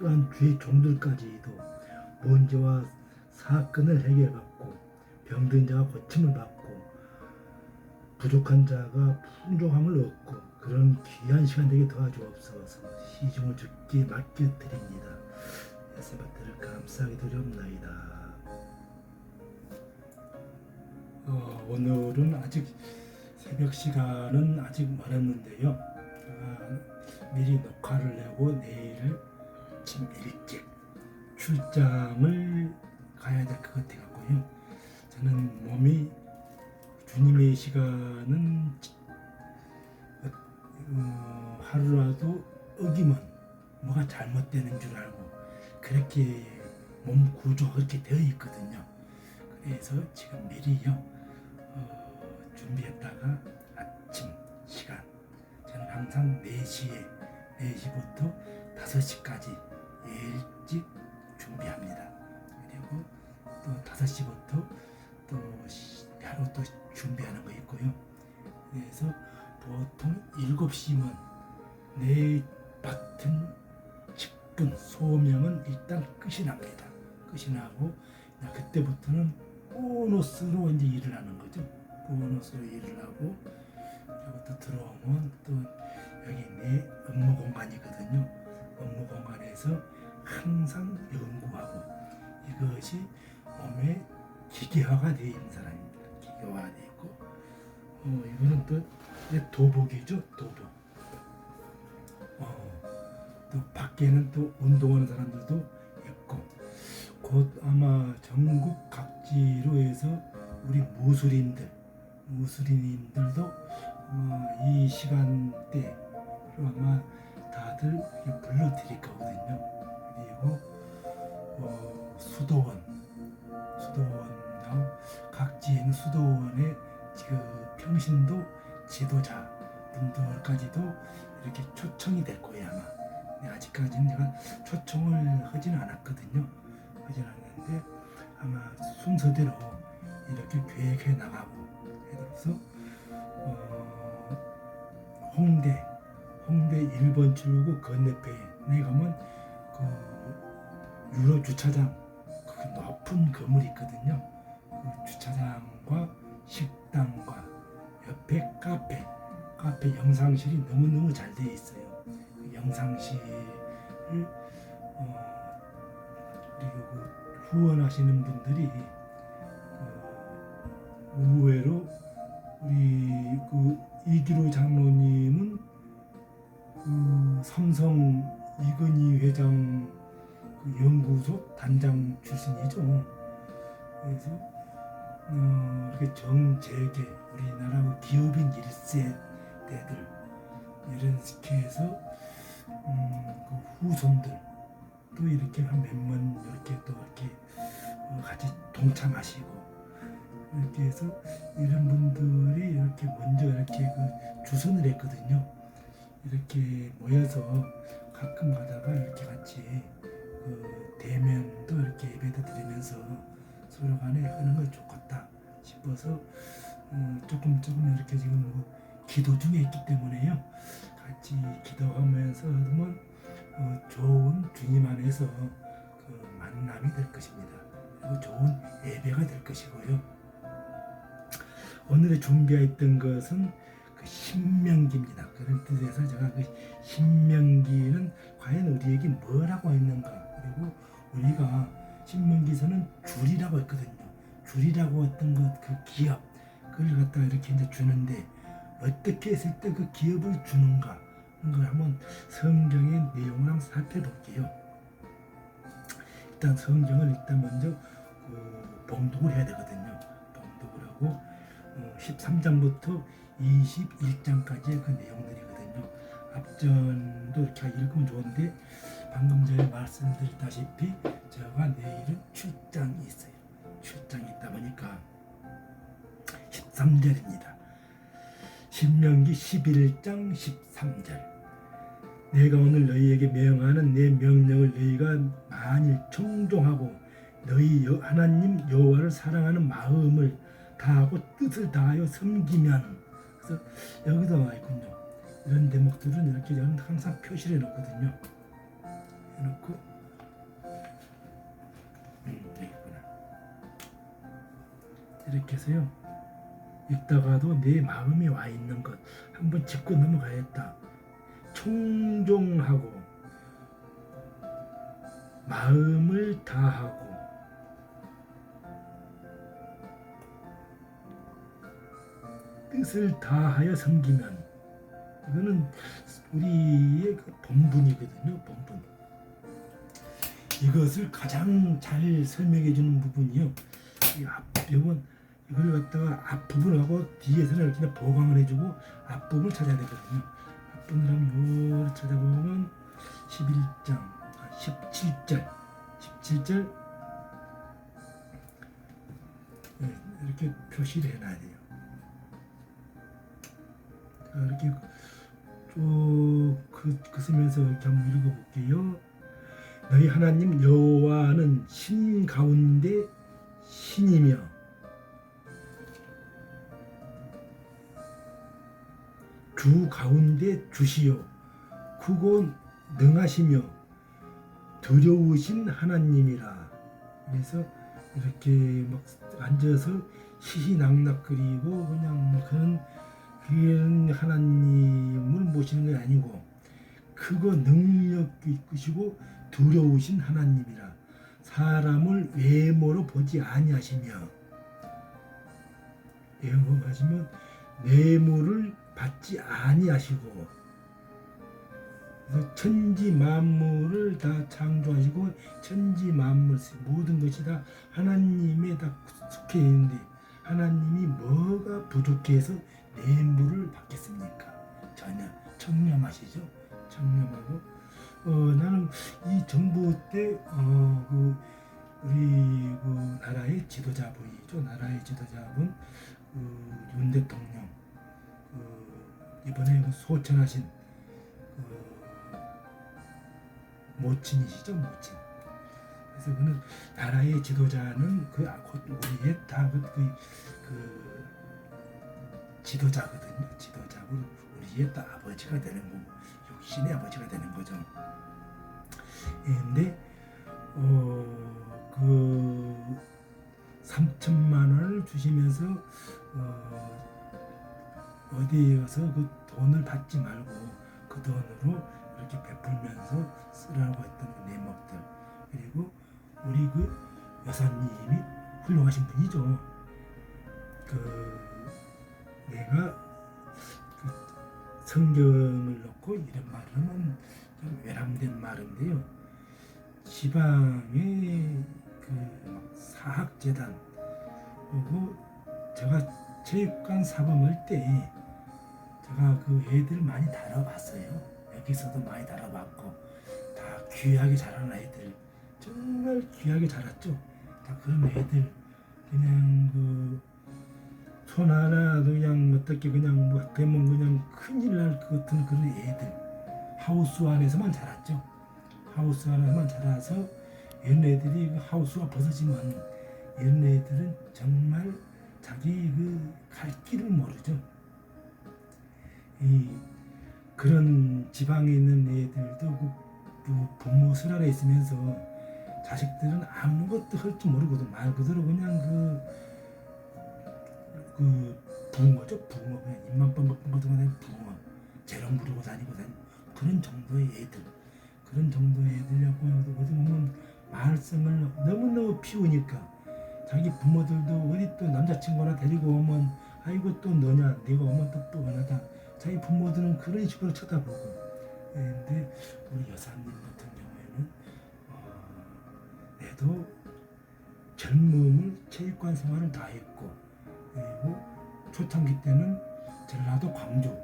또한 주의 종들까지도 문제와 사건을 해결받고 병든 자가 고침을 받고 부족한 자가 풍족함을 얻고 그런 귀한 시간 되게 도와주옵소서. 시중을 주께 맡겨드립니다. 예수님을 감사하게 드리옵나이다. 오늘은 아직 새벽 시간은 아직 멀었는데요. 미리 녹화를 내고 내일 아침 일찍 출장을 가야 될 것 같아요. 저는 몸이 주님의 시간은 하루라도 어기면 뭐가 잘못되는 줄 알고 그렇게 몸 구조가 그렇게 되어 있거든요. 그래서 지금 미리요 준비했다가 아침 시간 저는 항상 4시부터 5시까지 일찍 준비합니다. 그리고 또 5시부터 또 하루 또 준비하는 거 있고요. 그래서 보통 7시면 내 맡은 직분 소명은 일단 끝이 납니다. 끝이 나고 그때부터는 보너스로 이제 일을 하는 거죠. 보너스로 일을 하고 그리고 또 들어오면 또 여기 내 업무 공간이거든요. 업무 공간에서 항상 연구하고 이것이 몸에 기계화가 되어 있는 사람입니다. 기계화가 되어 있고 이거는 또 도복이죠. 도복. 또 밖에는 또 운동하는 사람들도 있고 곧 아마 전국 각지로 해서 우리 무슬림들도 이 시간대로 아마 다들 불러드릴 거거든요. 그리고 수도원 각지에 있는 수도원의 평신도 지도자 분들까지도 이렇게 초청이 될 거예요 아마. 아직까지는 제가 초청을 하진 않았거든요. 하진 않았는데 아마 순서대로 이렇게 계획해 나가고 그래서 홍대 1번 출구 건너편에 가면 그 유로 주차장 그 높은 건물이 있거든요. 그 주차장과 식당과 옆에 카페 영상실이 너무너무 잘 되어 있어요. 그 영상실을 그리고 후원하시는 분들이 의외로 우리 이기로 장로님은 삼성 이건희 회장 연구소 단장 출신이죠. 그래서 이렇게 정재계 우리나라 기업인 1세대들 이런 스케에서 후손들 또 이렇게 한 몇만 이렇게 또 이렇게 같이 동참하시고 이렇게 해서 이런 분들이 이렇게 먼저 이렇게 주선을 했거든요. 이렇게 모여서 가끔 가다가 이렇게 같이 대면도 이렇게 예배도 드리면서 서로 간에 하는 거 좋겠다 싶어서 조금 이렇게 지금 기도 중에 있기 때문에요. 같이 기도하면서 하면 좋은 주님 안에서 만남이 될 것입니다. 그리고 좋은 예배가 될 것이고요. 오늘의 준비했던 것은 신명기입니다. 그런 뜻에서 제가 신명기는 과연 우리에게 뭐라고 했는가. 그리고 우리가 신명기에서는 줄이라고 했거든요. 줄이라고 했던 그 기업 그걸 갖다가 이렇게 이제 주는데 어떻게 했을 때 그 기업을 주는가 그걸 한번 성경의 내용을 한번 살펴볼게요. 일단 성경을 먼저 봉독을 해야 되거든요. 봉독을 하고 13장부터 21장까지의 그 내용들이거든요. 앞전도 이렇게 읽으면 좋은데 방금 전에 말씀드렸다시피 제가 내일은 출장이 있어요. 출장이 있다 보니까 13절입니다. 신명기 11장 13절 내가 오늘 너희에게 명하는 내 명령을 너희가 만일 청종하고 너희 하나님 여호와를 사랑하는 마음을 다하고 뜻을 다하여 섬기면 그래서 여기도 나와 있군요. 이런 대목들은 이렇게 저는 항상 표시를 해놓거든요. 해놓고 그렇게 해서요. 읽다가도 내 마음에 와 있는 것 한번 짚고 넘어가야겠다. 청종하고 마음을 다하고 뜻을 다하여 섬기면, 이거는 우리의 그 본분이거든요. 본분. 이것을 가장 잘 설명해 주는 부분이요. 이 앞부분, 이걸 갖다가 앞부분하고 뒤에서는 이렇게 보강을 해주고 앞부분을 찾아야 되거든요. 앞부분을 하면 요를 찾아보면 11장 17절 이렇게 표시를 해놔야 돼요. 자, 이렇게 쭉 쓰면서 이렇게 한번 읽어볼게요. 너희 하나님 여호와는 신 가운데 신이며 주 가운데 주시요 크고 능하시며 두려우신 하나님이라. 그래서 이렇게 막 앉아서 희희낙낙거리고 그냥 그런 하나님을 모시는 게 아니고, 크고 능력 있으시고 두려우신 하나님이라. 사람을 외모로 보지 아니하시며, 외모하시면 뇌물을 받지 아니하시고, 그래서 천지 만물을 다 창조하시고 천지 만물 모든 것이 다 하나님에 다 속해 있는데, 하나님이 뭐가 부족해서 뇌물을 받겠습니까? 전혀. 청렴하시죠. 청렴하고 나는 이 정부 때 우리 그 나라의 지도자분이죠. 나라의 지도자분 윤 대통령 이번에 소천하신 모친이시죠. 모친. 그래서 그는 나라의 지도자는 우리의 다 지도자거든요. 지도자고 우리의 다 아버지가 되는 거고, 육신의 아버지가 되는 거죠. 근데 그 3천만 원을 주시면서 어디에 가서 그 돈을 받지 말고 그 돈으로 이렇게 베풀면서 쓰라고 했던 그 내목들, 그리고 우리 그 여사님이 훌륭하신 분이죠. 내가 성경을 놓고 이런 말을 하면 좀 외람된 말인데요. 지방의 사학재단, 그리고 제가 체육관 사범할 때 제가 그 애들 많이 다뤄봤어요. 여기서도 많이 다뤄봤고, 다 귀하게 자란 애들, 정말 귀하게 자랐죠. 다 그런 애들, 그냥 손 하나도 그냥 어떻게 그냥 되면 그냥 큰일 날 것 같은 그런 애들, 하우스 안에서만 자랐죠. 하우스 안에서만 자라서 이런 애들이 하우스가 벗어지면 이런 애들은 정말 자기 갈 길을 모르죠. 그런 지방에 있는 애들도 부모 슬 아래 있으면서 자식들은 아무것도 할 줄 모르거든. 말 그대로 그냥 붕어죠. 붕어. 그냥 입만 뻥긋뻥긋 그냥 붕어. 재롱 부르고 다니고 그런 정도의 애들. 그런 정도의 애들이라고 어디 보면 말썽을 너무너무 피우니까 자기 부모들도 어디 또 남자친구나 데리고 오면 아이고 또 너냐, 내가 오면 또 뻔하다. 자기 부모들은 그런 식으로 쳐다보고. 근데 우리 여사님 같은 경우에는 애도 젊음을 체육관 생활을 다 했고, 그리고 초창기 때는 전라도 광주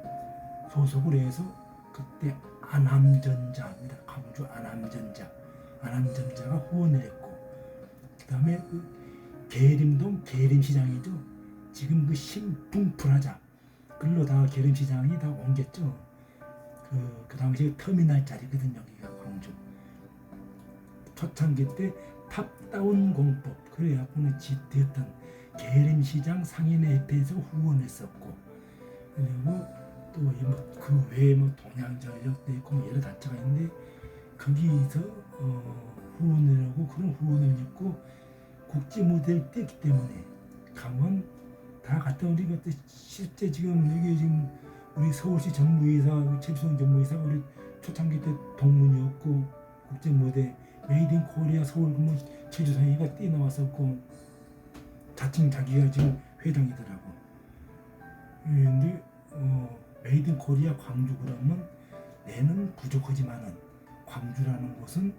소속으로 해서 그때 안암전자입니다. 광주 안암전자가 후원을 했고, 그 다음에 계림동 계림시장이죠. 지금 신풍프라자 글로 다 계림시장이 다 옮겼죠. 그 당시에 터미널 자리거든요. 여기가 광주. 초창기 때 탑다운 공법 그래갖고는 짓되었던 계림시장 상인회협회에서 후원했었고, 그리고 또 그 외에 동양전력도 있고 여러 단체가 있는데 거기서 후원을 하고 그런 후원을 했고, 국제 무대를 뗐기 때문에 가면 다 갔다 오니 그때 실제 지금 여기 지금 우리 서울시 전무이사 최주성 전무이사 우리 초창기 때 동문이었고 국제 무대 메이드 인 코리아 서울 그러면 최주성이가 뛰어나왔었고 자칭 자기가 지금 회장이더라고. 근데 메이드 인 코리아 광주 그러면 내는 부족하지만은 광주라는 곳은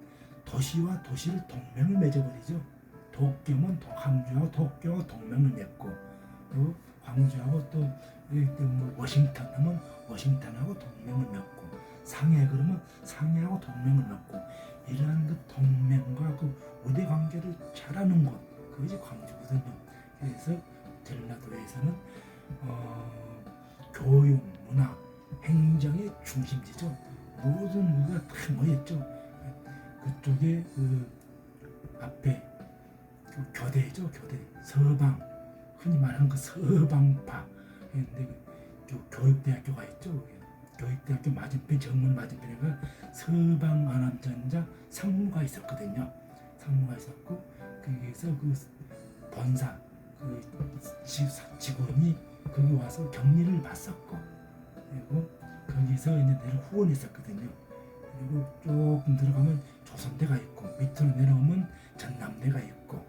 도시와 도시를 동맹을 맺어버리죠. 도쿄면 광주하고 도쿄와 동맹을 맺고 또 광주하고 또 뭐 워싱턴 하면 워싱턴하고 동맹을 맺고 상해 그러면 상해하고 동맹을 맺고 이러한 그 동맹과 그 우대 관계를 잘하는 곳 그것이 광주거든요. 그래서 전라도에서는 교육, 문화, 행정의 중심지죠. 모든 우리가 다 모였죠. 그쪽에 그 앞에 그 교대죠. 교대 서방 흔히 말하는 그 서방파 근데 그 교육대학교가 있죠. 교육대학교 맞은편 정문 맞은편에가 서방안암전자 상무가 있었거든요. 상무가 있었고 거기에서 그 본사 그 직원이 거기 와서 격리를 받았고 그리고 거기서 이제 내려 후원했었거든요. 그리고 조금 들어가면 조선대가 있고 밑으로 내려오면 전남대가 있고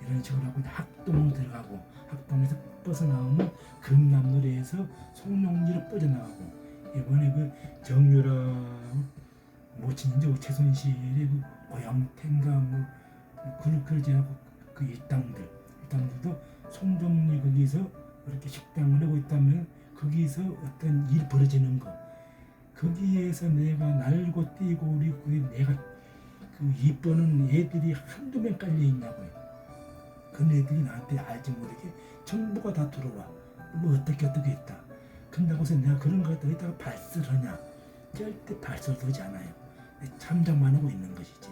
이런 식으로 하고 학동으로 들어가고 학동에서 벗어나오면 금남로에서 송룡리로 빠져나가고 이번에 그 정유라 모친인지 최순실의 그 고향텐가 뭐 그렇게 지나고 그 일당들도 송정리 거기서 그렇게 식당을 하고 있다면 거기서 어떤 일이 벌어지는 거 거기에서 내가 날고 뛰고 우리 내가 그 이뻐는 애들이 한두 명 깔려 있냐고요. 그 애들이 나한테 알지 모르게 정보가 다 들어와. 뭐 어떻게 했다. 근다고서 내가 그런 거 갖다 여기다가 발설하냐? 절대 발설하지 않아요. 참작만 하고 있는 것이지.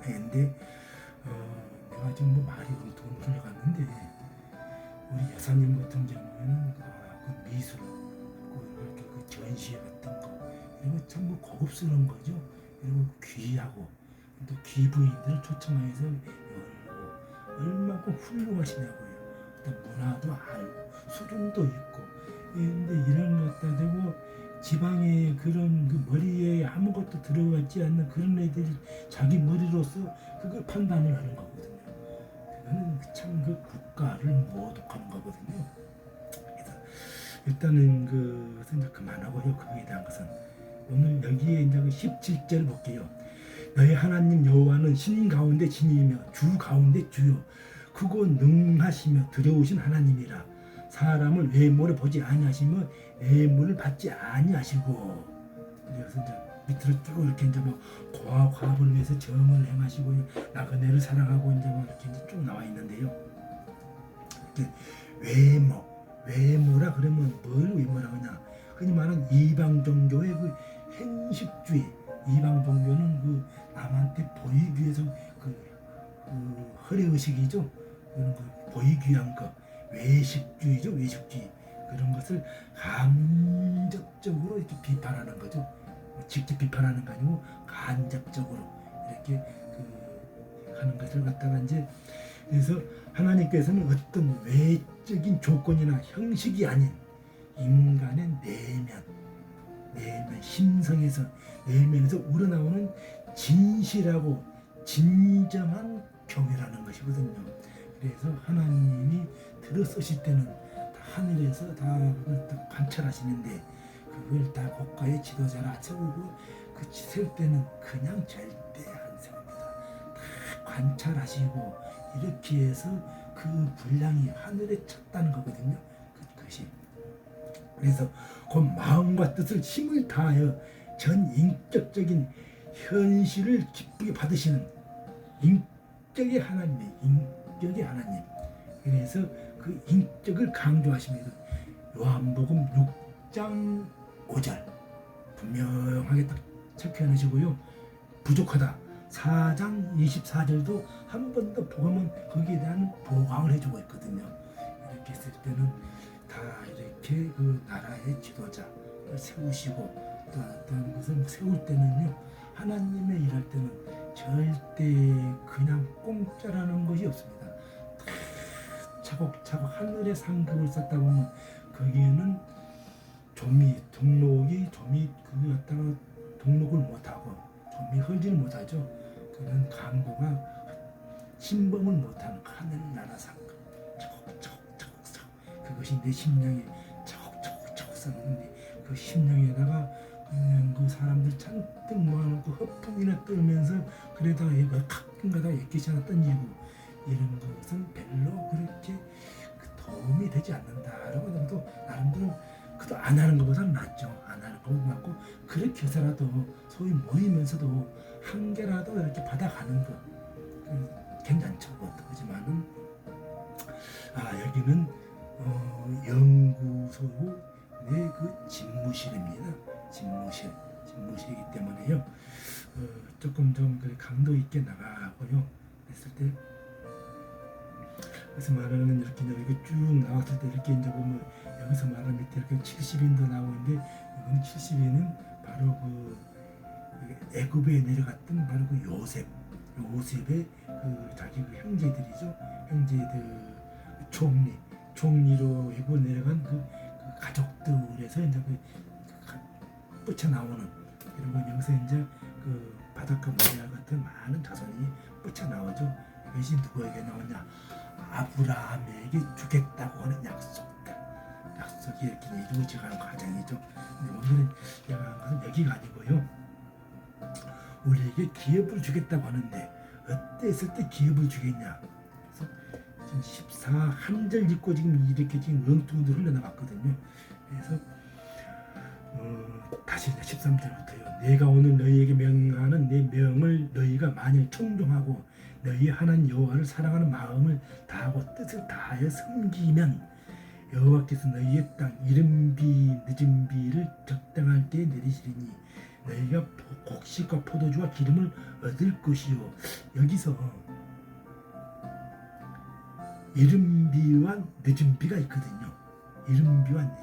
근데 내가 지금 뭐 말이 돈 흘려갔는데 우리 여사님 같은 경우에는 그 미술, 이렇게 그 전시회 같은 거 이런 거 참 뭐 고급스러운 거죠. 그리고 귀하고 또 귀부인들을 초청해서 열고 얼마큼 훌륭하시냐고요. 또 문화도 알고 수준도 있고 근데 이런 것 갖다 대고 지방에 그런 그 머리에 아무것도 들어가지 않는 그런 애들이 자기 머리로서 그걸 판단을 하는 거거든요. 그거는 참 그 국가를 모독하는 거거든요. 그래서 일단은 그것은 이제 그만하고요. 거기에 대한 것은 오늘 여기에 이제 그 17절 볼게요. 너희 하나님 여호와는 신 가운데 신이며 주 가운데 주요 크고 능하시며 두려우신 하나님이라. 사람을 외모를 보지 아니하시며 애물을 받지 아니하시고. 그래서 이제 밑으로 쭉 이렇게 이제 뭐 고아 과부를 위해서 정을 행하시고 나그네를 사랑하고 이제 뭐 이렇게 이제 쭉 나와 있는데요. 이렇게 외모라 그러면 뭘 외모라고 하냐? 흔히 말하는 이방 종교의 그 행식주의. 이방 종교는 그 남한테 보이기 위해서 그 허례의식이죠. 그런 거 보이기 위한 거. 외식주의죠. 외식주의. 그런 것을 간접적으로 이렇게 비판하는 거죠. 직접 비판하는 거 아니고 간접적으로 이렇게 하는 것을 갖다가 이제 그래서 하나님께서는 어떤 외적인 조건이나 형식이 아닌 인간의 내면 심성에서 내면에서 우러나오는 진실하고 진정한 교회라는 것이거든요. 그래서 하나님이 들어서실 때는 하늘에서 다 관찰하시는데 그걸 다 국가의 지도자라 세우고 그 세울 때는 그냥 절대 안 세웁니다. 다 관찰하시고 이렇게 해서 그 분량이 하늘에 찼다는 거거든요. 그것이. 그래서 그 마음과 뜻을 힘을 다하여 전 인격적인 현실을 기쁘게 받으시는 인격의 하나님. 그래서 그 인격을 강조하십니다. 요한복음 6장 5절 분명하게 딱 체크해놓으시고요. 부족하다. 4장 24절도 한 번 더 보면 거기에 대한 보강을 해주고 있거든요. 이렇게 했을 때는 다 이렇게 그 나라의 지도자를 세우시고 또 어떤 것을 세울 때는요. 하나님의 일할 때는 절대 그냥 공짜라는 것이 없습니다. 다 차곡차곡 하늘의 상급을 쌓다 보면 거기에는 동록이 그거 갖다가 동록을 못하고 좀이 헐지를 못하죠. 그런 강도가 침범을 못하는 하늘나라 상급 차곡차곡 그것이 내 심령에 차곡차곡 쌓는데 그 심령에다가 그냥 그 사람들 잔뜩 모아놓고 허풍이나 떨면서 그러다가 가끔가다가 옛기시 하나 던지고 이런 것은 별로 그렇게 도움이 되지 않는다라고 또 나름대로 그도 안 하는 것보다는 낫죠. 안 하는 것보다 낫고 그렇게 해서라도 소위 모이면서도 한 개라도 이렇게 받아가는 것 괜찮죠. 그렇지만은 여기는 연구소고 내 그 집무실입니다. 집무실이기 때문에요. 조금 좀 강도 있게 나가고요. 했을 때 그래서 말하는 이렇게 여기 쭉 나왔을 때 이렇게 이제 보면 여기서 말하는 밑에 이렇게 70인도 나오는데 이건 70인은 바로 그 애굽에 내려갔던 바로 그 요셉의 그 자기 그 형제들이죠. 형제들 총리로 애굽에 내려간 그 가족들에서 이제 뻗쳐 나오는 그리고 여기서 이제 그 바닷가 모자 같은 많은 자손이 뻗쳐 나오죠. 이것이 누구에게 나오냐? 아브라함에게 주겠다고 하는 약속이 이렇게 이루어져가는 과정이죠. 근데 오늘은 내가 한 것은 여기가 아니고요. 우리에게 기업을 주겠다고 하는데 어때 했을 때 기업을 주겠냐? 그래서 지금 14 한 절 짓고 지금 이렇게 지금 엉뚱도 흘러나갔거든요. 그래서 다시 13절부터요. 내가 오늘 너희에게 명하는 내 명을 너희가 만일 청종하고 너희 하나님 여호와를 사랑하는 마음을 다하고 뜻을 다하여 섬기면 여호와께서 너희의 땅 이른비 늦은비를 적당할 때에 내리시리니 너희가 곡식과 포도주와 기름을 얻을 것이요. 여기서 이른비와 늦은비가 있거든요. 이른비와 늦은비.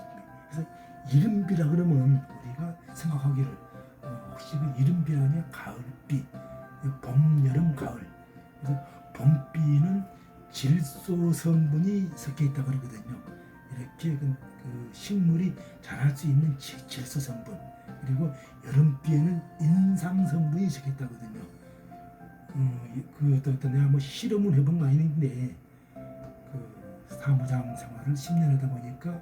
그래서 이른비라 그러면 우리가 생각하기를 혹시 그 이른비라면 가을비, 봄, 여름, 가을. 그래서 봄비는 질소 성분이 섞여 있다고 그러거든요. 이렇게 그 식물이 자랄 수 있는 질소 성분. 그리고 여름비에는 인상 성분이 섞여 있다거든요. 그 어떤 내가 뭐 실험을 해본 거 아닌데 그 사무장 생활을 10년 하다 보니까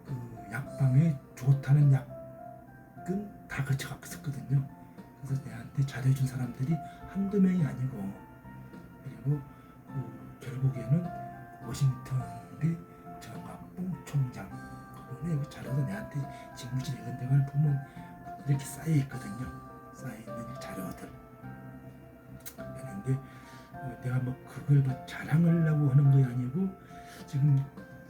그 약방에 좋다는 약은 다 거쳐갔었거든요. 그래서 내한테 잘해준 사람들이 한두 명이 아니고 그리고 결국에는 워싱턴의 정학봉 총장 그분이 잘해서 내한테 집무실 이런 데를 보면 이렇게 쌓여있거든요. 쌓여있는 자료들. 그런데 내가 뭐 그걸 뭐 자랑하려고 하는 게 아니고 지금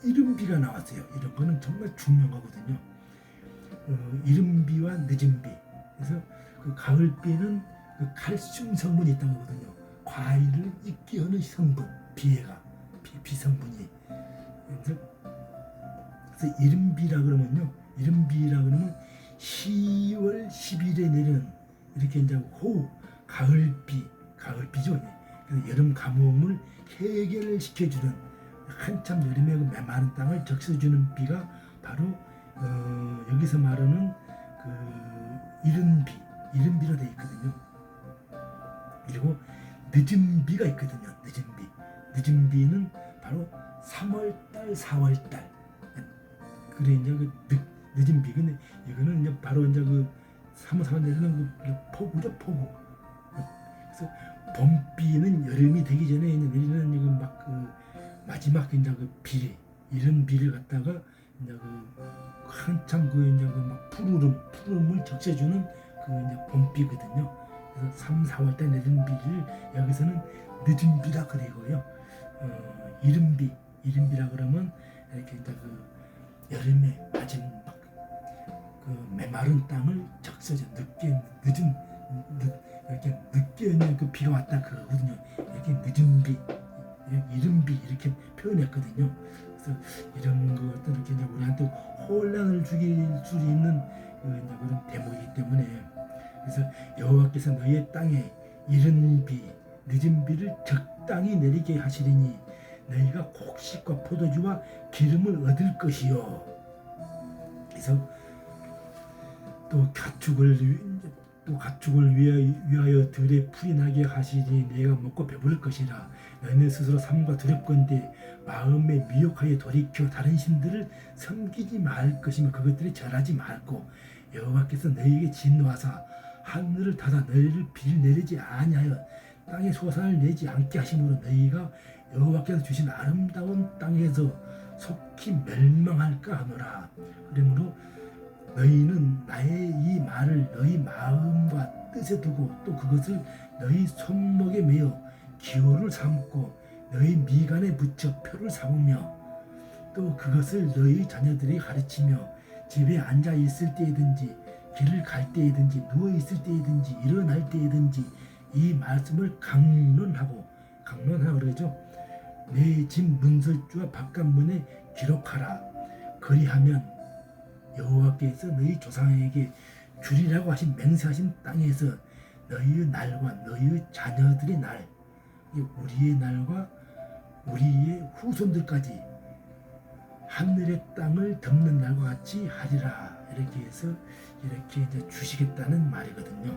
이른비가 나왔어요. 이런 거는 정말 중요하거든요. 이른비와 늦은비. 그래서 그 가을비는 그 칼슘 성분이 있다고 하거든요. 과일을 익게 하는 성분, 비 성분이. 그래서 이른비라 그러면요. 이른비라 그러면 10월 10일에 내리는 이렇게 이제 가을비죠. 그래서 여름 가뭄을 해결시켜주는 한참 여름에 그 메마른 땅을 적셔주는 비가 바로 여기서 말하는 그 이른비로 되어 있거든요. 그리고 늦은비가 있거든요. 늦은비는 바로 3월달, 4월달. 그래 이제 그 늦은비. 근데 이거는 이제 바로 이제 그 3월, 4월 내리는 그 폭우죠, 폭우. 그래서 봄비는 여름이 되기 전에 이제 내리는 이거 막 그 마지막 이제 그 이른 비를 갖다가 이제 그 한참 그 이제 그 막 푸름을 적셔주는 그 이제 봄비거든요. 그래서 3, 4월 때 내리는 비를 여기서는 늦은 비라 그리고요. 이른비라 그러면 이렇게 이제 그 여름에 마지막 그 메마른 땅을 적셔줘 이렇게 늦게 그 비가 왔다 그러거든요. 이렇게 늦은 비, 이른비 이렇게 표현했거든요. 그래서 이런 것들 이렇게 이제 우리한테 혼란을 주길 수 있는 그런 대목이기 때문에 그래서 여호와께서 너희의 땅에 이른 비, 늦은 비를 적당히 내리게 하시리니 너희가 곡식과 포도주와 기름을 얻을 것이요. 그래서 또 가축을 위하여 들에 풀이 나게 하시니 내가 먹고 배부를 것이라. 너희는 스스로 삶과 두렵건대 마음에 미혹하여 돌이켜 다른 신들을 섬기지 말 것이며 그것들이 절하지 말고 여호와께서 너희에게 진노하사 하늘을 닫아 너희를 비를 내리지 아니하여 땅에 소산을 내지 않게 하심으로 너희가 여호와께서 주신 아름다운 땅에서 속히 멸망할까 하노라. 그러므로 너희는 나의 이 말을 너희 마음과 뜻에 두고 또 그것을 너희 손목에 매어 기호를 삼고 너희 미간에 붙여 표를 삼으며 또 그것을 너희 자녀들이 가르치며 집에 앉아 있을 때이든지 길을 갈 때이든지 누워 있을 때이든지 일어날 때이든지 이 말씀을 강론하고 그러죠. 내 집 문설주와 바깥문에 기록하라. 그리하면 여호와께서 너희 조상에게 주리라고 하신 맹세하신 땅에서 너희의 날과 너희의 자녀들의 날, 우리의 날과 우리의 후손들까지 하늘의 땅을 덮는 날과 같이 하리라. 이렇게 해서 이렇게 이제 주시겠다는 말이거든요.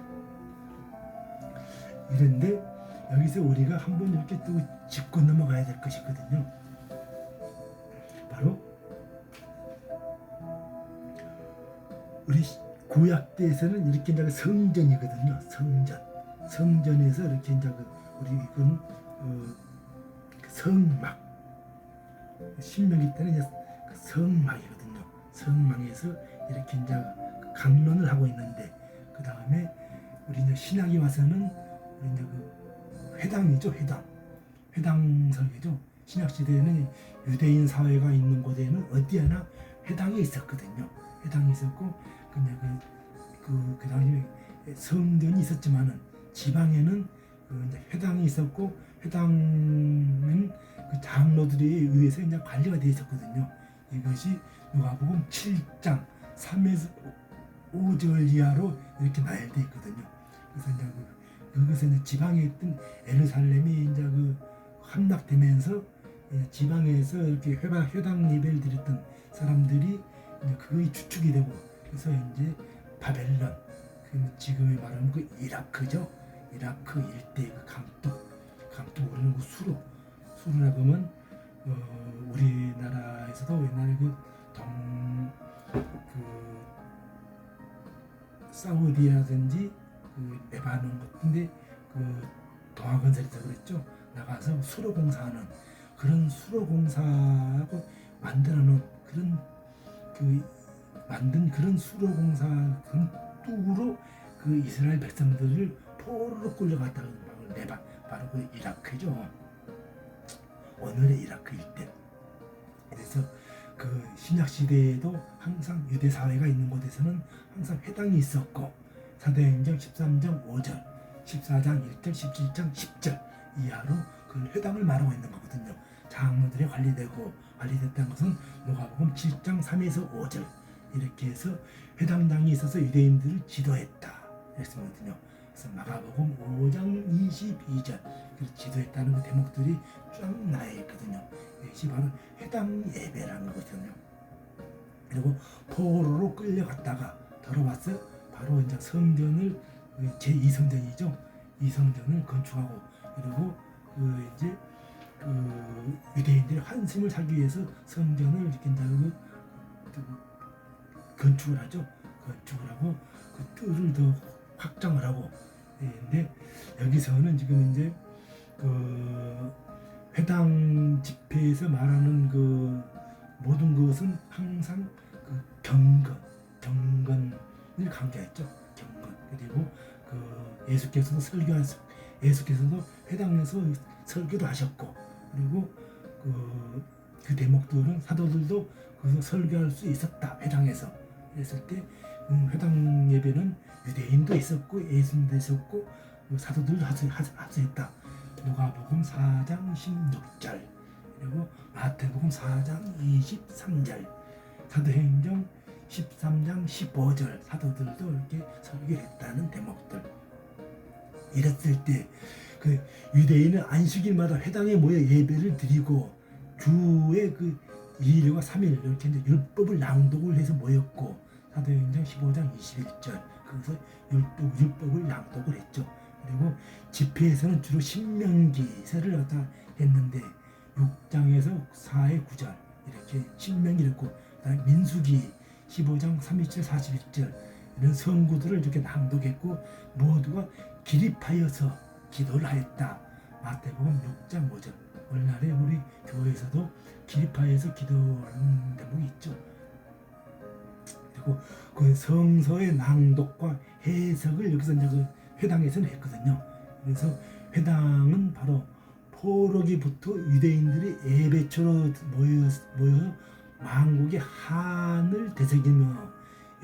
이런데 여기서 우리가 한번 이렇게 또 짚고 넘어가야 될 것이 있거든요. 바로 우리 구약 때에서는 이렇게 이제 성전이거든요. 성전에서 이렇게 이제 우리 이건 성막, 신명기 때는 이제 성막이거든요. 성막에서 이렇게 이제 강론을 하고 있는데 그 다음에 우리 이제 신약에 와서는 우리 이제 회당이죠. 회당 설계죠. 신약 시대에는 유대인 사회가 있는 곳에는 어디에나 회당이 있었거든요. 회당이 있었고 그 당시에 성전이 있었지만은 지방에는 이제 회당이 있었고 회당은 그 장로들에 의해서 이제 관리가 되어 있었거든요. 이것이 누가복음 7장 3에서 5절 이하로 이렇게 나열되어 있거든요. 그래서 이제 그것은 이제 지방에 있던 예루살렘이 이제 함락되면서 지방에서 이렇게 회당 예배를 드렸던 사람들이 이제 그의 주축이 되고 그래서 이제 바벨론, 지금의 말하는 이라크죠. 이라크 일대 감독 우리는 수로라고 하면 우리나라에서도 옛날에 사우디라든지 레바논 같은데 동아건설에서 그랬죠. 나가서 수로 공사하는 그런 수로 공사하고 만들어놓은 만든 그런 수로 공사 뚝으로 이스라엘 백성들을 포로로 끌려갔다는 방을 바로 이라크죠. 오늘의 이라크 일대. 그래서 신약 시대에도 항상 유대 사회가 있는 곳에서는 항상 회당이 있었고 사도행전 13장 5절, 14장 1절, 17장 10절 이하로 그 회당을 말하고 있는 거거든요. 장로들이 관리됐다는 것은 누가복음 7장 3에서 5절 이렇게 해서 회당장이 있어서 유대인들을 지도했다 이랬거든요. 그래서 마가복음 5장 22절 지도했다는 그 대목들이 쫙 나와 있거든요. 이것이 바로 회당 예배라는 거거든요. 그리고 포로로 끌려갔다가 돌아와서 바로 이제 성전을 제2성전이죠. 이 성전을 건축하고 그리고 이제 유대인들의 환심을 사기 위해서 성전을 이렇게 건축을 하죠. 건축을 하고 그 뜰을 더 확장을 하고. 근데 여기서는 지금 이제 회당 집회에서 말하는 모든 것은 항상 경건을 강조했죠. 경건. 그리고 예수께서도 회당에서 설교도 하셨고 그리고 그 대목들은 사도들도 거기서 설교할 수 있었다. 회당에서 했을 때 회당 예배는 유대인도 있었고 예수님도 있었고 사도들도 합수했다. 누가복음 4장 16절 그리고 마태복음 4장 23절 사도행전 13장 15절 사도들도 이렇게 설교를 했다는 대목들. 이랬을 때 유대인은 안식일마다 회당에 모여 예배를 드리고 주에 그 2일과 3일 이렇게 이제 율법을 낭독을 해서 모였고 사도행전 15장 21절 거기서 율법을 낭독을 했죠. 그리고 집회에서는 주로 신명기서를 갖다 했는데 6장에서 4의 9절 이렇게 신명기를 했고 그다음에 민수기 15장 31절 41절 이런 성구들을 이렇게 낭독했고 모두가 기립하여서 기도를 하였다. 마태복음 6장 5절 오늘날에 우리 교회에서도 기립하여서 기도하는 대목이 있죠. 그리고 그 성서의 낭독과 해석을 여기서 이제 그 회당에서는 했거든요. 그래서 회당은 바로 포로기부터 유대인들이 예배처로 모여서 만국의 한을 되새기며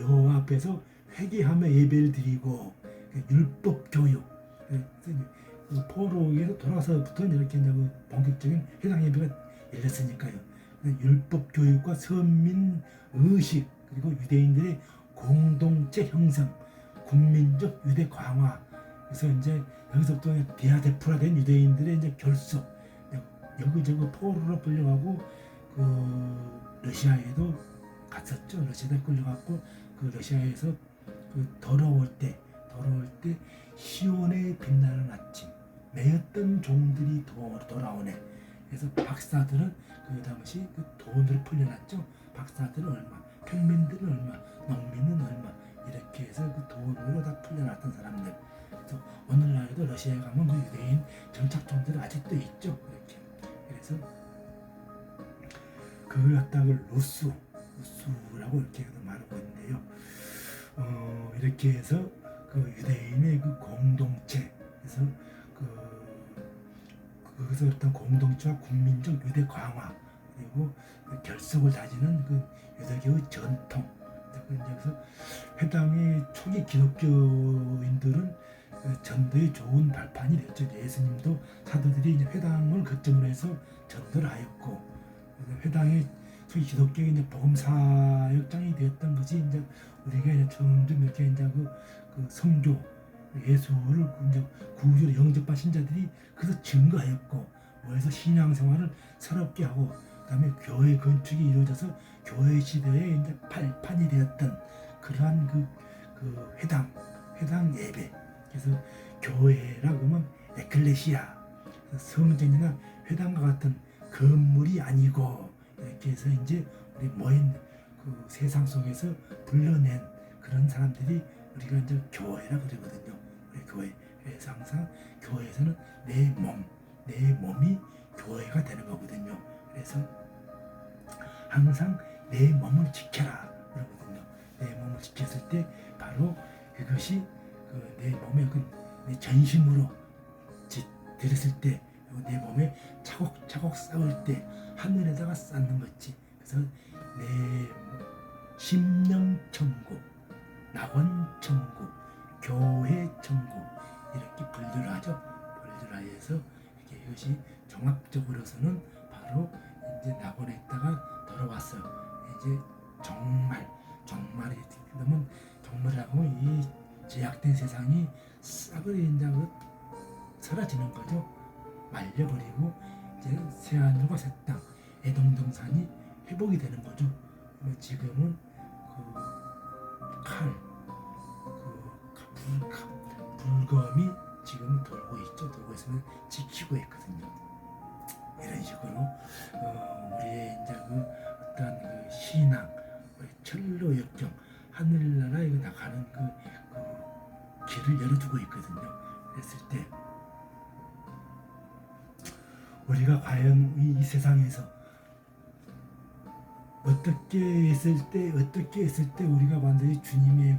여호와 앞에서 회개하며 예배를 드리고 율법 교육 그 포로에서 돌아서부터 이렇게 이제 그 본격적인 회당 예배가 열렸으니까요. 율법 교육과 선민 의식 그리고 유대인들의 공동체 형성, 국민적 유대 강화. 그래서 이제 여기서부터 대하대프라된 유대인들의 이제 결속, 여기저기 포로로 끌려가고 그 러시아에도 갔었죠. 러시아에 끌려갔고 그 러시아에서 그 더러울 때 시온의 빛나는 아침, 매였던 종들이 돌아오네. 그래서 박사들은 그 당시 그 돈으로 풀려났죠. 박사들은 얼마, 평민들은 얼마, 농민은 얼마 이렇게 해서 그 돈으로 다 풀려났던 사람들. 그래서 오늘날에도 러시아에 가면 그 유대인 정착종들이 아직도 있죠. 이렇게. 그래서 그걸 갖다가 루스라고 이렇게 말하고 있는데요. 이렇게 해서 그 유대인의 그 공동체, 그래서 거기서 어떤 공동체와 국민적 유대 강화 그리고 그 결속을 다지는 그 유대교의 전통. 그래서 회당의 초기 기독교인들은 전도에 좋은 발판이 됐죠. 예수님도 사도들이 이제 회당을 거점으로 해서 전도를 하였고 회당의 소위 기독교의 이제 복음 사역장이 되었던 것이 이제 우리가 이제 점점 이렇게 이제 그 성교 예수를 이제 구주로 영접한 신자들이 그래서 증거하였고 그래서 신앙생활을 새롭게 하고 그다음에 교회 건축이 이루어져서 교회 시대에 이제 발판이 되었던 그러한 그 회당 예배. 그래서 교회라 그러면 에클레시아 성전이나 회당과 같은 건물이 아니고 이렇게 해서 이제 우리 모인 그 세상 속에서 불러낸 그런 사람들이 우리가 이제 교회라 그러거든요. 우리 교회. 그래서 항상 교회에서는 내 몸이 교회가 되는 거거든요. 그래서 항상 내 몸을 지켜라 그러거든요. 내 몸을 지켰을 때 바로 그것이 그 내 몸에 내 전심으로 들였을 때 내 몸에 차곡차곡 쌓을 때 하늘에다가 쌓는 거지. 그래서 내 심령 천국, 낙원 천국, 교회 천국 이렇게 분류를 하죠. 분류를 해서 이렇게 이것이 종합적으로서는 바로 이제 낙원에 있다가 돌아왔어. 이제 정말이 그러면 정말이라고 하면 이 제약된 세상이 싸그리 이제 사라지는 거죠. 말려버리고 이제 새하늘과 새 땅, 애동동산이 회복이 되는 거죠. 지금은 불검이 지금 돌고 있죠. 돌고 있으면 지키고 있거든요. 이런 식으로 우리의 이제 어떤 신앙, 우리 철로 역정, 하늘나라에 나가는 그 길을 열어주고 있거든요. 그랬을 때 우리가 과연 이 세상에서 어떻게 했을 때 우리가 반드시 주님의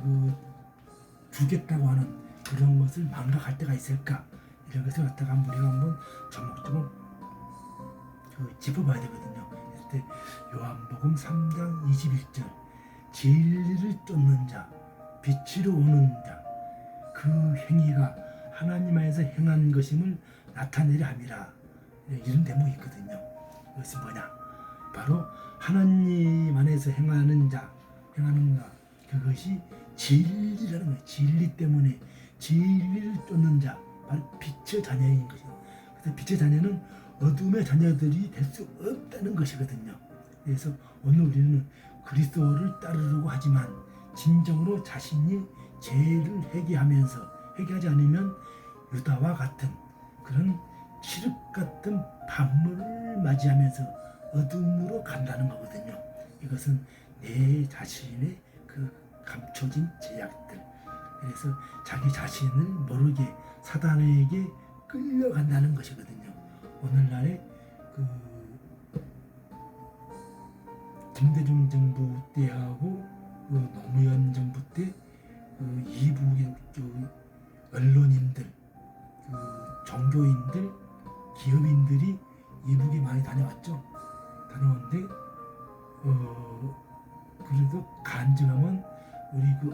주겠다고 하는 그런 것을 망각할 때가 있을까? 이런 것을 갖다가 우리가 한번 조목조목 짚어봐야 되거든요. 그때 요한복음 3장 21절 진리를 쫓는 자, 빛으로 오는 자, 그 행위가 하나님 안에서 행한 것임을 나타내려 함이라. 이런 대목이 있거든요. 그것이 뭐냐? 바로 하나님 안에서 행하는 자, 그것이 진리라는 거예요. 진리 때문에 진리를 쫓는 자, 바로 빛의 자녀인 것이죠. 그래서 빛의 자녀는 어둠의 자녀들이 될 수 없다는 것이거든요. 그래서 오늘 우리는 그리스도를 따르려고 하지만 진정으로 자신이 죄를 회개하지 않으면 유다와 같은 그런 칠흑 같은 밤을 맞이하면서 어둠으로 간다는 거거든요. 이것은 내 자신의 그 감춰진 죄악들, 그래서 자기 자신을 모르게 사단에게 끌려간다는 것이거든요. 오늘날의 그 김대중 정부 때하고 그 노무현 정부 때 그 이북의 그 언론인들, 그 종교인들, 기업인들이 이북에 많이 다녀왔죠. 다녀왔는데 그래도 간증하면 우리 그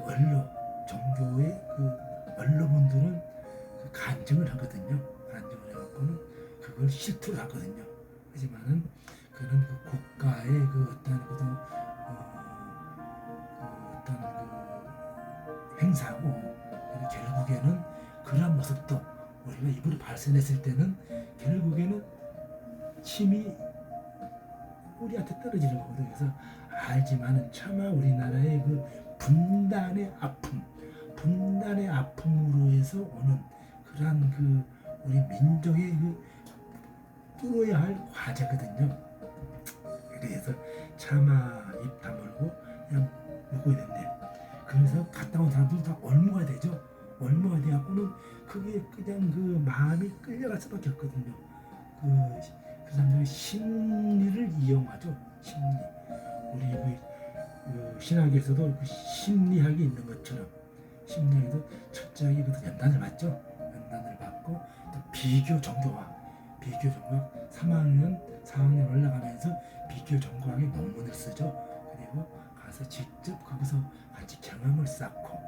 종교의 그 언론분들은 그 간증을 하거든요. 간증을 해갖고는 그걸 실투를 하거든요. 하지만은 그런 그 국가의 그 어떤 어떤 그 행사고 결국에는 그러한 모습도 우리가 입으로 발산했을 때는 결국에는 침이 우리한테 떨어지는 거거든요. 그래서 알지만은 차마 우리나라의 그 분단의 아픔으로 해서 오는 그러한 그 우리 민족의 그 뚫어야 할 과제거든요. 그래서 차마 입 다물고 그냥 먹어야 된대. 그래서 갔다 온 사람들 다 얼무가 되죠. 얼무가 돼갖고는 그게 그냥 그 마음이 끌려갈 수밖에 없거든요. 그 사람들이 심리를 이용하죠. 심리. 우리 그 신학에서도 그 심리학이 있는 것처럼 심리학에도 첫째하게 그 연단을 받죠. 연단을 받고 또 비교 종교학 3학년 올라가면서 비교 종교학의 논문을 쓰죠. 그리고 가서 직접 거기서 같이 경험을 쌓고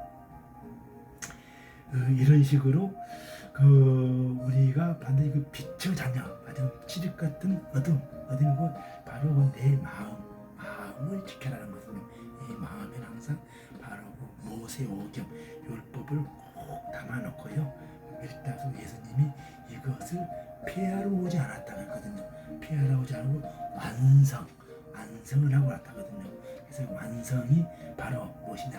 이런 식으로 그 우리가 반드시 그 빛의 자녀, 아주 칠흑 같은 어둠이고 바로 내 마음을 지켜라는 것은요. 이 마음에는 항상 바로 그 모세오경 율법을 꼭 담아놓고요. 일단 예수님이 이것을 폐하러 오지 않았다고 했거든요. 폐하러 오지 않고 완성을 하고 왔다거든요. 그래서 완성이 바로 무엇이냐?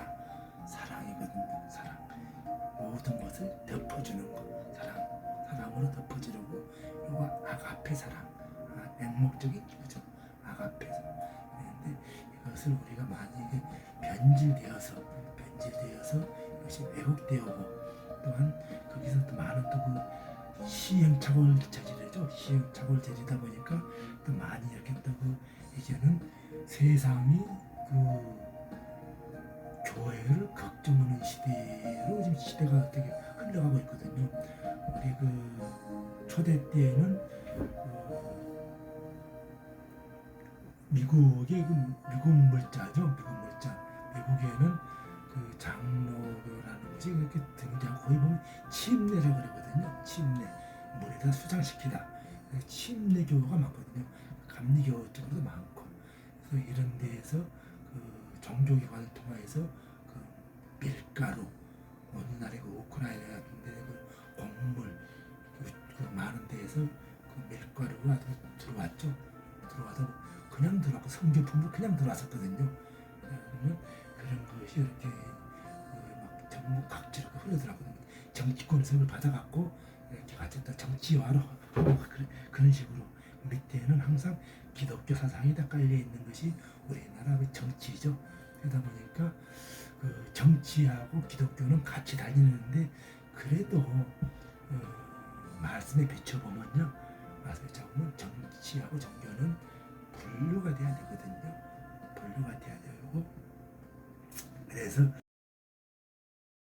사랑이거든요. 사랑. 모든 것을 덮어주는 것. 사랑으로 덮어주려고 이거 아가페 사랑. 맹목적인 기부죠. 아가페 사랑. 그런데 이것을 우리가 만약에 변질되어서 이것이 왜곡되고 또한 거기서 또 많은 또 그 시행착오를 저지르죠. 시행착오를 보니까 또 많이 이렇게 또 그 이제는 세상이 그 교회를 걱정하는 시대로 지금 시대가 되게 흘러가고 있거든요. 우리 그 초대 때에는 미국의 그 미국 물자죠. 미국에는 그 장로교라는 것이 이렇게 등장하고 거의 보면 침례라고 그러거든요. 침례. 물에다 수장시키다. 침례교가 많거든요. 감리교 쪽으로도 많고. 그래서 이런 데에서 그 종교기관을 통해서 그 밀가루, 오늘날의 그 우크라이나 같은 데 그 곡물, 그 많은 데에서 그 밀가루가 들어왔죠. 들어와서 그냥 들어왔고 성교품도 그냥 들어왔었거든요. 그러면 그런 것이 이렇게 막 전국 각지로 흘러들어가거든요. 정치권에서 그걸 받아갖고 이렇게 같이 또 정치화로 하고 그런 식으로 밑에는 항상 기독교 사상이 다 깔려 있는 것이 우리나라 그 정치죠. 그러다 보니까 그 정치하고 기독교는 같이 다니는데 그래도 말씀에 비춰보면요. 정치하고 종교는 분류가 돼야 되거든요. 분류가 돼야 되고 그래서